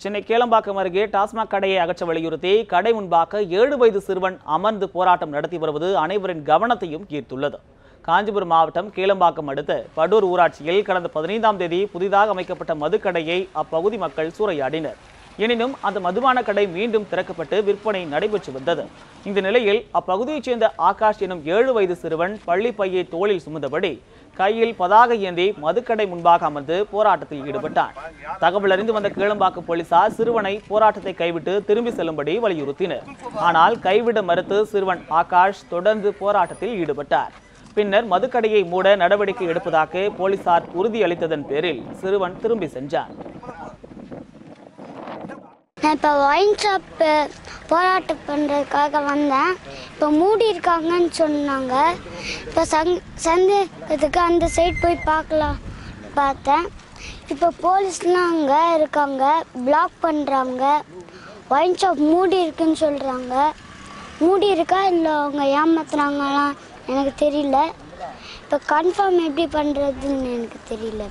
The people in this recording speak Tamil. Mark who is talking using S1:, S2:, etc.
S1: சென்னை கேளம்பாக்கம் அருகே டாஸ்மாக் கடையை அகற்ற வலியுறுத்தி கடை முன்பாக 7 வயது சிறுவன் அமர்ந்து போராட்டம் நடத்தி வருவது அனைவரின் கவனத்தையும் ஈர்த்துள்ளது. காஞ்சிபுரம் மாவட்டம் கேளம்பாக்கம் அடுத்த படூர் ஊராட்சியில் கடந்த 15ஆம் தேதி புதிதாக அமைக்கப்பட்ட மதுக்கடையை அப்பகுதி மக்கள் சூறையாடினர். எனினும் அந்த மதுபான கடை மீண்டும் திறக்கப்பட்டு விற்பனை நடைபெற்று வந்தது. இந்த நிலையில் அப்பகுதியைச் சேர்ந்த ஆகாஷ் எனும் 7 வயது சிறுவன் பள்ளி பையை தோளில் சுமந்தபடி கையில் பதாகை ஏந்தி மதுக்கடை முன்பாக அமர்ந்து போராட்டத்தில் ஈடுபட்டார். தகவல் அறிந்து வந்த கேளம்பாக்கம் போலீசார் சிறுவனை போராட்டத்தை கைவிட்டு திரும்பி செல்லும்படி வலியுறுத்தினர். ஆனால் கைவிட மறுத்து சிறுவன் ஆகாஷ் தொடர்ந்து போராட்டத்தில் ஈடுபட்டார். பின்னர் மதுக்கடையை மூட நடவடிக்கை எடுப்பதாக போலீசார் உறுதியளித்ததன் பேரில் சிறுவன் திரும்பி சென்றார்.
S2: நான் இப்போ ஒயின் ஷாப் போராட்டம் பண்ணுறதுக்காக வந்தேன். இப்போ மூடி இருக்காங்கன்னு சொன்னாங்க. இப்போ சந்தேகத்துக்கு அந்த சைட் போய் பார்க்கலாம் பார்த்தேன். இப்போ போலீஸ்லாம் அங்கே இருக்காங்க, பிளாக் பண்ணுறாங்க. ஒயின் ஷாப் மூடி இருக்குன்னு சொல்கிறாங்க. மூடி இருக்கா இல்லை அவங்க ஏமாத்துறாங்களாம் எனக்கு தெரியல. இப்போ கன்ஃபார்ம் எப்படி பண்ணுறதுன்னு எனக்கு தெரியல.